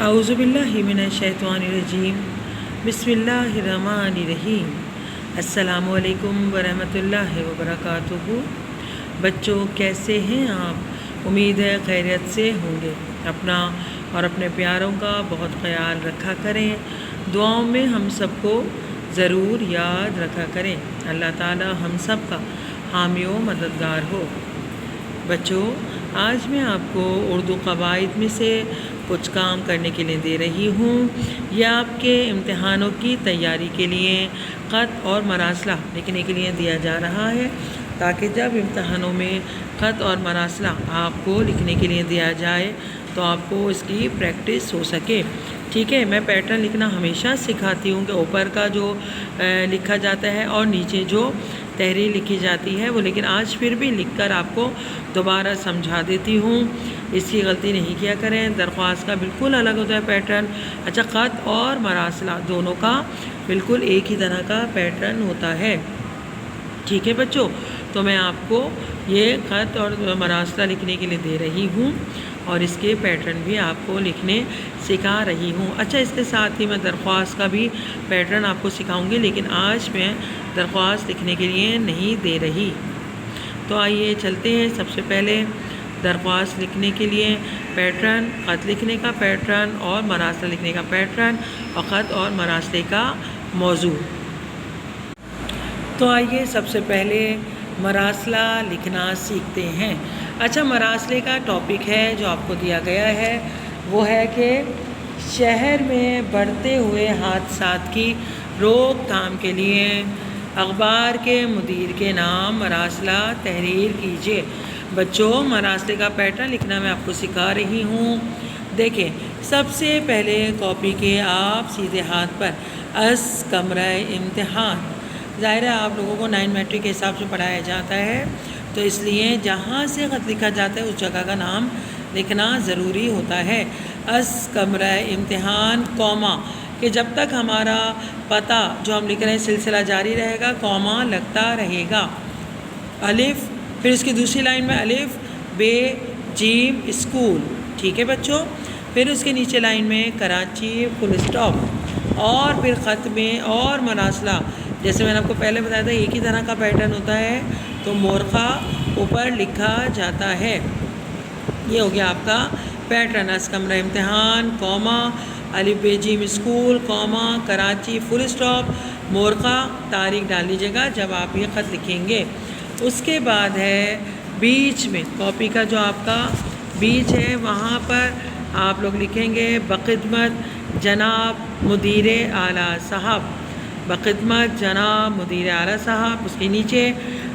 اعوذ باللہ من الشیطان الرجیم بسم اللہ الرحمن الرحیم السلام علیکم ورحمۃ اللہ وبرکاتہ۔ بچوں کیسے ہیں آپ؟ امید ہے خیریت سے ہوں گے۔ اپنا اور اپنے پیاروں کا بہت خیال رکھا کریں، دعاؤں میں ہم سب کو ضرور یاد رکھا کریں۔ اللہ تعالی ہم سب کا حامی و مددگار ہو۔ بچوں آج میں آپ کو اردو قواعد میں سے کچھ کام کرنے کے لیے دے رہی ہوں۔ یہ آپ کے امتحانوں کی تیاری کے لیے خط اور مراسلہ لکھنے کے لیے دیا جا رہا ہے، تاکہ جب امتحانوں میں خط اور مراسلہ آپ کو لکھنے کے لیے دیا جائے تو آپ کو اس کی پریکٹس ہو سکے۔ ٹھیک ہے، میں پیٹرن لکھنا ہمیشہ سکھاتی ہوں کہ اوپر کا جو لکھا جاتا ہے اور نیچے جو تحریر لکھی جاتی ہے وہ، لیکن آج پھر بھی لکھ کر آپ کو دوبارہ سمجھا دیتی ہوں، اس کی غلطی نہیں کیا کریں۔ درخواست کا بالکل الگ ہوتا ہے پیٹرن۔ اچھا، خط اور مراسلہ دونوں کا بالکل ایک ہی طرح کا پیٹرن ہوتا ہے۔ ٹھیک ہے بچوں، تو میں آپ کو یہ خط اور مراسلہ لکھنے کے لیے دے رہی ہوں اور اس کے پیٹرن بھی آپ کو لکھنے سکھا رہی ہوں۔ اچھا، اس کے ساتھ ہی میں درخواست کا بھی پیٹرن آپ کو سکھاؤں گی، لیکن آج میں درخواست لکھنے کے لیے نہیں دے رہی۔ تو آئیے چلتے ہیں۔ سب سے پہلے درخواست لکھنے کے لیے پیٹرن، خط لکھنے کا پیٹرن اور مراسلہ لکھنے کا پیٹرن، اور خط اور مراسلے کا موضوع۔ تو آئیے سب سے پہلے مراسلہ لکھنا سیکھتے ہیں۔ اچھا، مراسلے کا ٹاپک ہے جو آپ کو دیا گیا ہے وہ ہے کہ شہر میں بڑھتے ہوئے حادثات کی روک تھام کے لیے اخبار کے مدیر کے نام مراسلہ تحریر کیجیے۔ بچوں مراسلے کا پیٹرن لکھنا میں آپ کو سکھا رہی ہوں۔ دیکھیں، سب سے پہلے کاپی کے آپ سیدھے ہاتھ پر از کمرہ امتحان، ظاہر ہے آپ لوگوں کو 9 میٹرک کے حساب سے پڑھایا جاتا ہے، تو اس لیے جہاں سے خط لکھا جاتا ہے اس جگہ کا نام لکھنا ضروری ہوتا ہے۔ از کمرہ امتحان، کوما، کہ جب تک ہمارا پتہ جو ہم لکھ رہے ہیں سلسلہ جاری رہے گا، کوما لگتا رہے گا۔ الف، پھر اس کی دوسری لائن میں الف بے جیم اسکول، ٹھیک ہے بچوں۔ پھر اس کے نیچے لائن میں کراچی فل اسٹاپ، اور پھر خط میں اور مراسلہ جیسے میں نے آپ کو پہلے بتایا تھا ایک ہی طرح کا پیٹرن ہوتا ہے، تو مورخہ اوپر لکھا جاتا ہے۔ یہ ہو گیا آپ کا پیٹرن، از کمرہ امتحان، کوما، الف بے جیم اسکول، کوما، کراچی فل اسٹاپ، مورخہ، تاریخ ڈال لیجیے گا جب آپ یہ خط لکھیں گے۔ اس کے بعد ہے بیچ میں، کاپی کا جو آپ کا بیچ ہے وہاں پر آپ لوگ لکھیں گے بخدمت جناب مدیر اعلیٰ صاحب، بخدمت جناب مدیر اعلیٰ صاحب۔ اس کے نیچے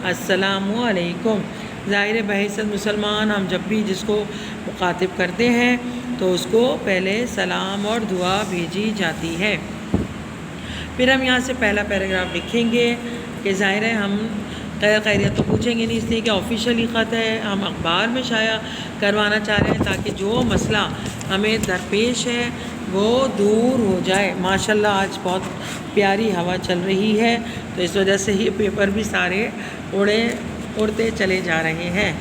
السلام علیکم، ظاہر بحیثیت مسلمان ہم جب بھی جس کو مخاطب کرتے ہیں تو اس کو پہلے سلام اور دعا بھیجی جاتی ہے۔ پھر ہم یہاں سے پہلا پیراگراف لکھیں گے کہ ظاہر ہے ہم خیریت تو پوچھیں گے نہیں، اس لیے کہ آفیشیلی خط ہے، ہم اخبار میں شائع کروانا چاہ رہے ہیں تاکہ جو مسئلہ ہمیں درپیش ہے وہ دور ہو جائے۔ ماشاءاللہ آج بہت پیاری ہوا چل رہی ہے، تو اس وجہ سے یہ پیپر بھی سارے اڑتے چلے جا رہے ہیں۔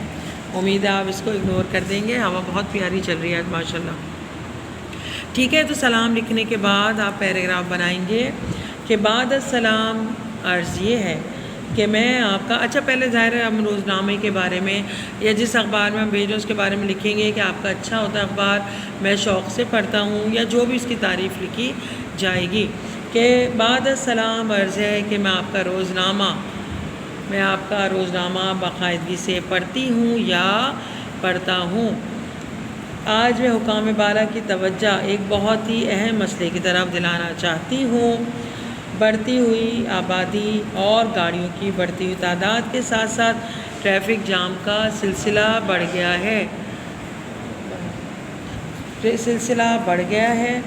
امید ہے آپ اس کو اگنور کر دیں گے، ہوا بہت پیاری چل رہی ہے آج ماشاءاللہ۔ ٹھیک ہے، تو سلام لکھنے کے بعد آپ پیراگراف بنائیں گے کہ بعد السلام عرض یہ ہے کہ میں آپ کا، اچھا پہلے ظاہر ہے ہم روزنامے کے بارے میں یا جس اخبار میں ہم بھیجیں اس کے بارے میں لکھیں گے کہ آپ کا اچھا ہوتا ہے اخبار، میں شوق سے پڑھتا ہوں، یا جو بھی اس کی تعریف لکھی جائے گی۔ کہ بعد السلام عرض ہے کہ میں آپ کا روزنامہ باقاعدگی سے پڑھتی ہوں یا پڑھتا ہوں۔ آج میں حکام بالا کی توجہ ایک بہت ہی اہم مسئلے کی طرف دلانا چاہتی ہوں۔ بڑھتی ہوئی آبادی اور گاڑیوں کی بڑھتی ہوئی تعداد کے ساتھ ساتھ ٹریفک جام کا سلسلہ بڑھ گیا ہے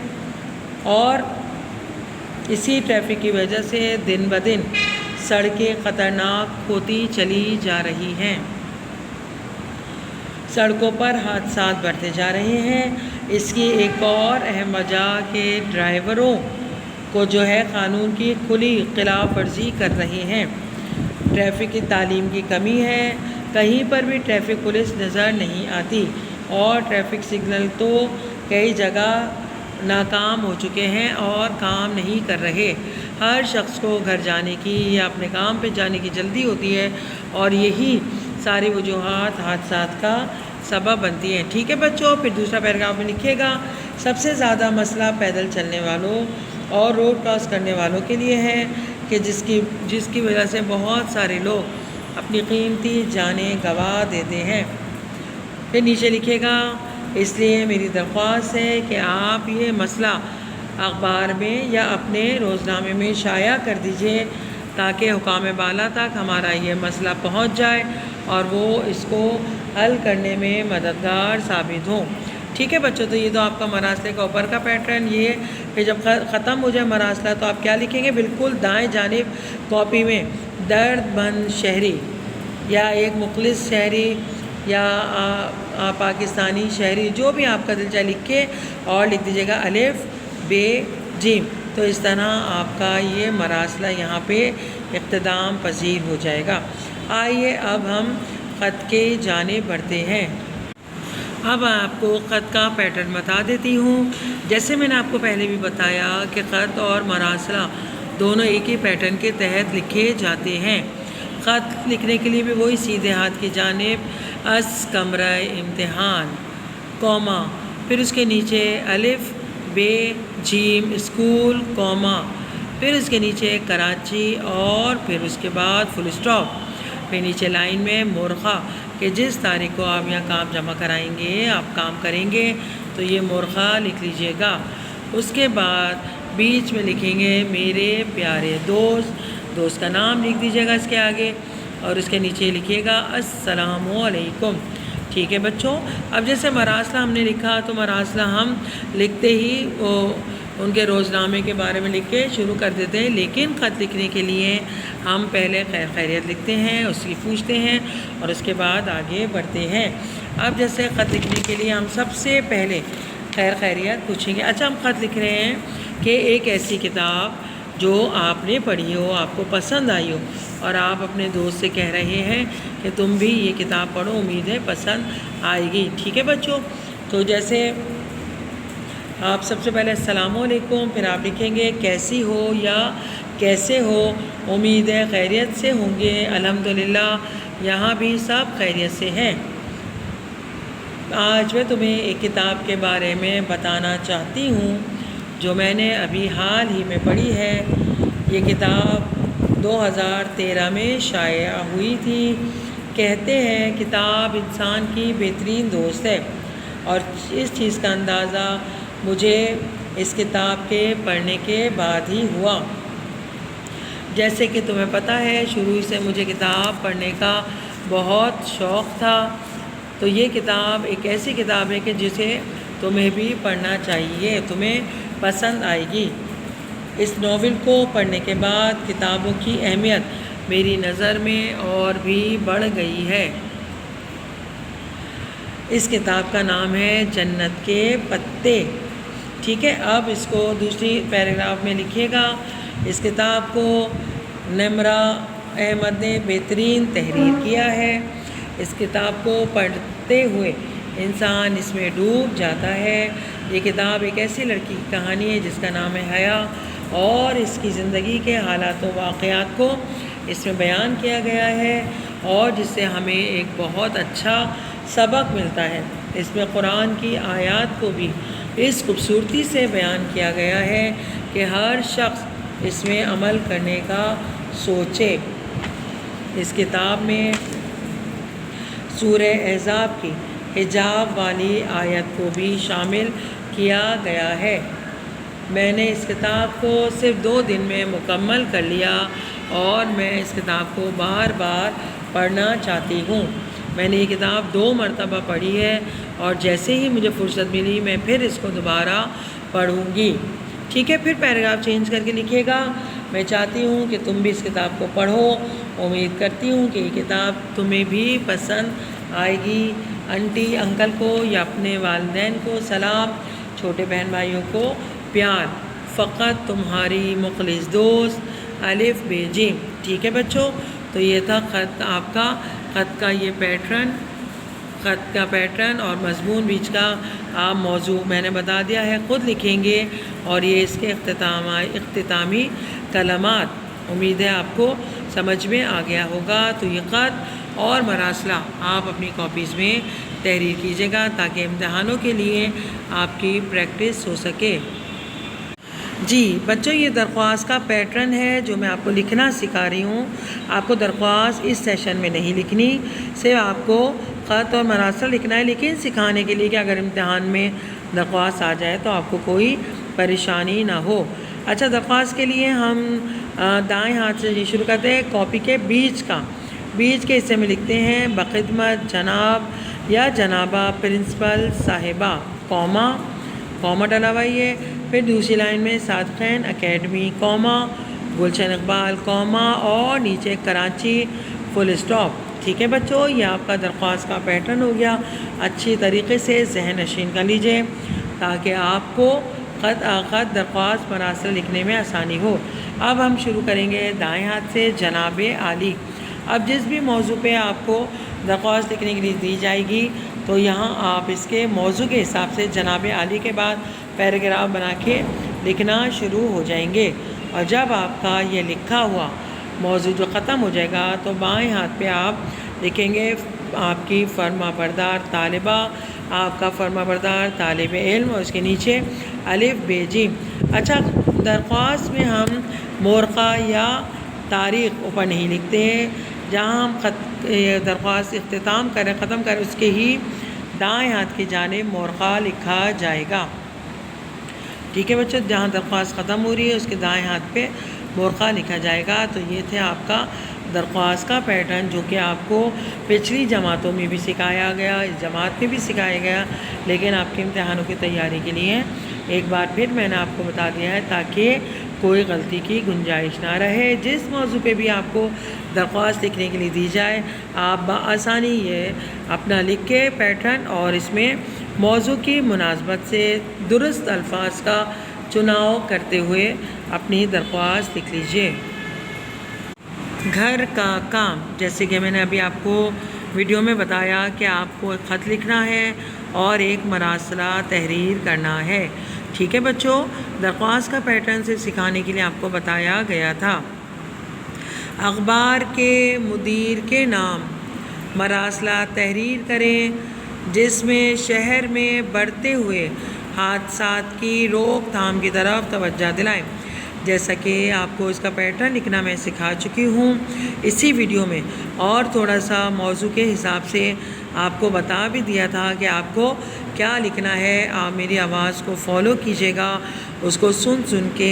اور اسی ٹریفک کی وجہ سے دن بدن سڑکیں خطرناک ہوتی چلی جا رہی ہیں، سڑکوں پر حادثات بڑھتے جا رہے ہیں۔ اس کی ایک اور اہم وجہ کہ ڈرائیوروں کو جو ہے قانون کی کھلی خلاف ورزی کر رہے ہیں، ٹریفک کی تعلیم کی کمی ہے، کہیں پر بھی ٹریفک پولیس نظر نہیں آتی، اور ٹریفک سگنل تو کئی جگہ ناکام ہو چکے ہیں اور کام نہیں کر رہے۔ ہر شخص کو گھر جانے کی یا اپنے کام پہ جانے کی جلدی ہوتی ہے اور یہی ساری وجوہات حادثات کا سبب بنتی ہیں۔ ٹھیک ہے بچوں، پھر دوسرا پیراگراف میں لکھیے گا، سب سے زیادہ مسئلہ پیدل چلنے والوں اور روڈ کراس کرنے والوں کے لیے ہے کہ جس کی وجہ سے بہت سارے لوگ اپنی قیمتی جانیں گنوا دیتے ہیں۔ پھر نیچے لکھے گا، اس لیے میری درخواست ہے کہ آپ یہ مسئلہ اخبار میں یا اپنے روزنامے میں شائع کر دیجئے تاکہ حکام بالا تک ہمارا یہ مسئلہ پہنچ جائے اور وہ اس کو حل کرنے میں مددگار ثابت ہوں۔ ٹھیک ہے بچوں، تو یہ تو آپ کا مراسلے کا اوپر کا پیٹرن یہ ہے کہ جب ختم ہو جائے مراسلہ تو آپ کیا لکھیں گے، بالکل دائیں جانب کاپی میں درد مند شہری یا ایک مخلص شہری یا پاکستانی شہری، جو بھی آپ کا دل چاہے لکھ کے اور لکھ دیجیے گا الف ب جیم۔ تو اس طرح آپ کا یہ مراسلہ یہاں پہ اختتام پذیر ہو جائے گا۔ آئیے اب ہم خط کے جانب بڑھتے ہیں۔ اب آپ کو خط کا پیٹرن بتا دیتی ہوں۔ جیسے میں نے آپ کو پہلے بھی بتایا کہ خط اور مراسلہ دونوں ایک ہی پیٹرن کے تحت لکھے جاتے ہیں۔ خط لکھنے کے لیے بھی وہی سیدھے ہاتھ کی جانب اس کمرہ امتحان، کوما، پھر اس کے نیچے الف ب جیم اسکول، کوما، پھر اس کے نیچے کراچی اور پھر اس کے بعد فل اسٹاپ، پھر نیچے لائن میں مورخہ کہ جس تاریخ کو آپ یہاں کام جمع کرائیں گے، آپ کام کریں گے تو یہ مورخہ لکھ لیجئے گا۔ اس کے بعد بیچ میں لکھیں گے میرے پیارے دوست کا نام لکھ دیجیے گا اس کے آگے اور اس کے نیچے لکھیے گا السلام علیکم۔ ٹھیک ہے بچوں، اب جیسے مراسلہ ہم نے لکھا تو مراسلہ ہم لکھتے ہی ان کے روزنامے کے بارے میں لکھ کے شروع کر دیتے ہیں، لیکن خط لکھنے کے لیے ہم پہلے خیر خیریت لکھتے ہیں، اس کی پوچھتے ہیں اور اس کے بعد آگے بڑھتے ہیں۔ اب جیسے خط لکھنے کے لیے ہم سب سے پہلے خیر خیریت پوچھیں گے۔ اچھا، ہم خط لکھ رہے ہیں کہ ایک ایسی کتاب جو آپ نے پڑھی ہو، آپ کو پسند آئی ہو اور آپ اپنے دوست سے کہہ رہے ہیں کہ تم بھی یہ کتاب پڑھو، امید ہے پسند آئے گی۔ ٹھیک ہے بچوں، تو جیسے آپ سب سے پہلے السلام علیکم، پھر آپ لکھیں گے کیسی ہو یا کیسے ہو، امید ہے خیریت سے ہوں گے، الحمدللہ یہاں بھی سب خیریت سے ہیں۔ آج میں تمہیں ایک کتاب کے بارے میں بتانا چاہتی ہوں جو میں نے ابھی حال ہی میں پڑھی ہے۔ یہ کتاب 2013 میں شائع ہوئی تھی۔ کہتے ہیں کتاب انسان کی بہترین دوست ہے، اور اس چیز کا اندازہ مجھے اس کتاب کے پڑھنے کے بعد ہی ہوا۔ جیسے کہ تمہیں پتہ ہے شروع سے مجھے کتاب پڑھنے کا بہت شوق تھا، تو یہ کتاب ایک ایسی کتاب ہے کہ جسے تمہیں بھی پڑھنا چاہیے، تمہیں پسند آئے گی۔ اس ناول کو پڑھنے کے بعد کتابوں کی اہمیت میری نظر میں اور بھی بڑھ گئی ہے۔ اس کتاب کا نام ہے جنت کے پتے۔ ٹھیک ہے، اب اس کو دوسری پیراگراف میں لکھیے گا۔ اس کتاب کو نمرہ احمد نے بہترین تحریر کیا ہے۔ اس کتاب کو پڑھتے ہوئے انسان اس میں ڈوب جاتا ہے۔ یہ کتاب ایک ایسی لڑکی کی کہانی ہے جس کا نام ہے حیا، اور اس کی زندگی کے حالات و واقعات کو اس میں بیان کیا گیا ہے، اور جس سے ہمیں ایک بہت اچھا سبق ملتا ہے۔ اس میں قرآن کی آیات کو بھی اس خوبصورتی سے بیان کیا گیا ہے کہ ہر شخص اس میں عمل کرنے کا سوچے۔ اس کتاب میں سورہ احزاب کی حجاب والی آیت کو بھی شامل کیا گیا ہے۔ میں نے اس کتاب کو صرف 2 دن میں مکمل کر لیا، اور میں اس کتاب کو بار بار پڑھنا چاہتی ہوں۔ میں نے یہ کتاب 2 مرتبہ پڑھی ہے، اور جیسے ہی مجھے فرصت ملی میں پھر اس کو دوبارہ پڑھوں گی۔ ٹھیک ہے، پھر پیراگراف چینج کر کے لکھیے گا، میں چاہتی ہوں کہ تم بھی اس کتاب کو پڑھو، امید کرتی ہوں کہ یہ کتاب تمہیں بھی پسند آئے گی۔ انٹی انکل کو یا اپنے والدین کو سلام، چھوٹے بہن بھائیوں کو پیار، فقط تمہاری مخلص دوست الف ب جیم۔ ٹھیک ہے بچوں، تو یہ تھا خط آپ کا، خط کا یہ پیٹرن خط کا پیٹرن اور مضمون بیچ کا آپ موضوع میں نے بتا دیا ہے، خود لکھیں گے اور یہ اس کے اختتامی کلمات امید ہے آپ کو سمجھ میں آ گیا ہوگا۔ تو یہ خط اور مراسلہ آپ اپنی کاپیز میں تحریر کیجیے گا تاکہ امتحانوں کے لیے آپ کی پریکٹس ہو سکے۔ جی بچوں، یہ درخواست کا پیٹرن ہے جو میں آپ کو لکھنا سکھا رہی ہوں۔ آپ کو درخواست اس سیشن میں نہیں لکھنی، صرف آپ کو خط اور مراسل لکھنا ہے، لیکن سکھانے کے لیے کہ اگر امتحان میں درخواست آ جائے تو آپ کو کوئی پریشانی نہ ہو۔ اچھا، درخواست کے لیے ہم دائیں ہاتھ سے شروع کرتے ہیں۔ کاپی کے بیچ کے حصے میں لکھتے ہیں بخدمت جناب یا جنابہ پرنسپل صاحبہ، کوما ڈلا ہوا ہے۔ پھر دوسری لائن میں صادقین اکیڈمی، کوما گلشن اقبال، کوما اور نیچے کراچی فل اسٹاپ۔ ٹھیک ہے بچوں، یہ آپ کا درخواست کا پیٹرن ہو گیا۔ اچھی طریقے سے ذہن نشین کر لیجئے تاکہ آپ کو خط درخواست مراسل لکھنے میں آسانی ہو۔ اب ہم شروع کریں گے دائیں ہاتھ سے جناب عالی۔ اب جس بھی موضوع پہ آپ کو درخواست لکھنے کے لیے دی جائے گی تو یہاں آپ اس کے موضوع کے حساب سے جناب عالی کے بعد پیراگراف بنا کے لکھنا شروع ہو جائیں گے، اور جب آپ کا یہ لکھا ہوا موضوع جو ختم ہو جائے گا تو بائیں ہاتھ پہ آپ لکھیں گے آپ کی فرما بردار طالبہ، آپ کا فرما بردار طالب علم، اور اس کے نیچے الف ب ج۔ اچھا، درخواست میں ہم مورخہ یا تاریخ اوپر نہیں لکھتے ہیں۔ جہاں ہم درخواست ختم کریں اس کے ہی دائیں ہاتھ کی جانب مورخہ لکھا جائے گا۔ ٹھیک ہے بچوں، جہاں درخواست ختم ہو رہی ہے اس کے دائیں ہاتھ پہ مورخہ لکھا جائے گا۔ تو یہ تھے آپ کا درخواست کا پیٹرن جو کہ آپ کو پچھلی جماعتوں میں بھی سکھایا گیا، اس جماعت میں بھی سکھایا گیا، لیکن آپ کے امتحانوں کی تیاری کے لیے ایک بار پھر میں نے آپ کو بتا دیا ہے تاکہ کوئی غلطی کی گنجائش نہ رہے۔ جس موضوع پہ بھی آپ کو درخواست لکھنے کے لیے دی جائے آپ بآسانی یہ اپنا لکھ کے پیٹرن اور اس میں موضوع کی مناسبت سے درست الفاظ کا چناؤ کرتے ہوئے اپنی درخواست لکھ لیجئے۔ گھر کا کام، جیسے کہ میں نے ابھی آپ کو ویڈیو میں بتایا کہ آپ کو ایک خط لکھنا ہے اور ایک مراسلہ تحریر کرنا ہے۔ ٹھیک ہے بچوں، درخواست کا پیٹرن سے سکھانے کے لیے آپ کو بتایا گیا تھا۔ اخبار کے مدیر کے نام مراسلہ تحریر کریں جس میں شہر میں بڑھتے ہوئے حادثات کی روک تھام کی طرف توجہ دلائیں۔ جیسا کہ آپ کو اس کا پیٹرن لکھنا میں سکھا چکی ہوں اسی ویڈیو میں، اور تھوڑا سا موضوع کے حساب سے آپ کو بتا بھی دیا تھا کہ آپ کو کیا لکھنا ہے۔ آپ میری آواز کو فالو کیجیے گا، اس کو سن کے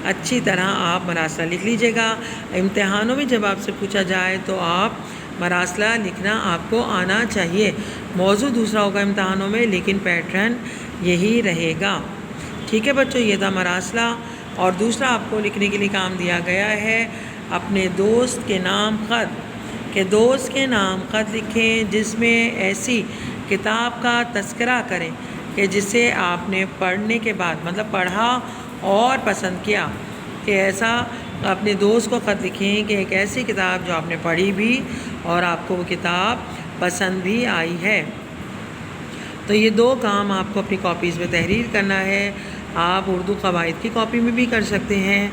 اچھی طرح آپ مراسلہ لکھ لیجیے گا۔ امتحانوں میں جب آپ سے پوچھا جائے تو آپ مراسلہ لکھنا آپ کو آنا چاہیے۔ موضوع دوسرا ہوگا امتحانوں میں، لیکن پیٹرن یہی رہے گا۔ ٹھیک ہے بچوں، یہ تھا مراسلہ۔ اور دوسرا آپ کو لکھنے کے لیے کام دیا گیا ہے اپنے دوست کے نام خط، کہ دوست کے نام خط لکھیں جس میں ایسی کتاب کا تذکرہ کریں کہ جسے آپ نے پڑھنے کے بعد مطلب پڑھا اور پسند کیا، کہ ایسا اپنے دوست کو خط لکھیں کہ ایک ایسی کتاب جو آپ نے پڑھی بھی اور آپ کو وہ کتاب پسند بھی آئی ہے۔ تو یہ دو کام آپ کو اپنی کاپیز میں تحریر کرنا ہے۔ آپ اردو قواعد کی کاپی میں بھی کر سکتے ہیں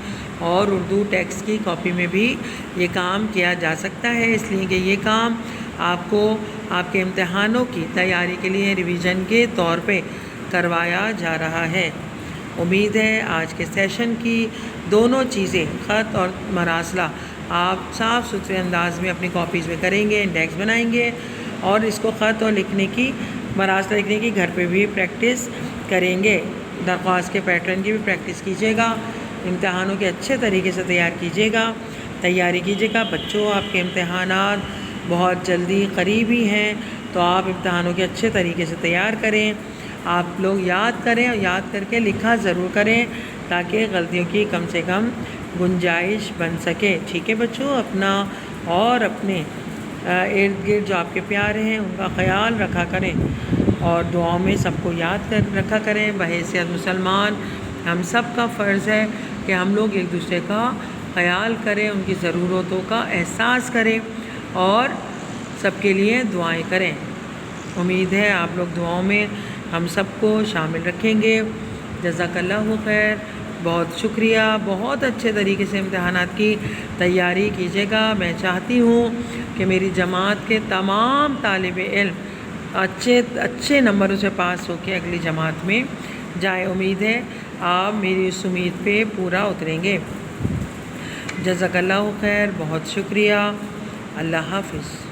اور اردو ٹیکسٹ کی کاپی میں بھی یہ کام کیا جا سکتا ہے، اس لیے کہ یہ کام آپ کو آپ کے امتحانوں کی تیاری کے لیے ریویژن کے طور پہ کروایا جا رہا ہے۔ امید ہے آج کے سیشن کی دونوں چیزیں خط اور مراسلہ آپ صاف ستھرے انداز میں اپنی کاپیز میں کریں گے، انڈیکس بنائیں گے، اور اس کو خط اور لکھنے کی مراسلہ لکھنے کی گھر پہ بھی پریکٹس کریں گے۔ درخواست کے پیٹرن کی بھی پریکٹس کیجیے گا، امتحانوں کے اچھے طریقے سے تیاری کیجیے گا۔ بچوں، آپ کے امتحانات بہت جلدی قریب ہی ہیں، تو آپ امتحانوں کے اچھے طریقے سے تیار کریں۔ آپ لوگ یاد کریں اور یاد کر کے لکھا ضرور کریں تاکہ غلطیوں کی کم سے کم گنجائش بن سکے۔ ٹھیک ہے بچوں، اپنا اور اپنے ارد گرد جو آپ کے پیارے ہیں ان کا خیال رکھا کریں، اور دعاؤں میں سب کو یاد رکھا کریں۔ بحیثیت مسلمان ہم سب کا فرض ہے کہ ہم لوگ ایک دوسرے کا خیال کریں، ان کی ضرورتوں کا احساس کریں اور سب کے لیے دعائیں کریں۔ امید ہے آپ لوگ دعاؤں میں ہم سب کو شامل رکھیں گے۔ جزاک اللہ خیر، بہت شکریہ۔ بہت اچھے طریقے سے امتحانات کی تیاری کیجیے گا۔ میں چاہتی ہوں کہ میری جماعت کے تمام طالب علم اچھے نمبروں سے پاس ہو کے اگلی جماعت میں جائیں۔ امید ہے آپ میری اس امید پہ پورا اتریں گے۔ جزاک اللہ خیر، بہت شکریہ۔ اللہ حافظ۔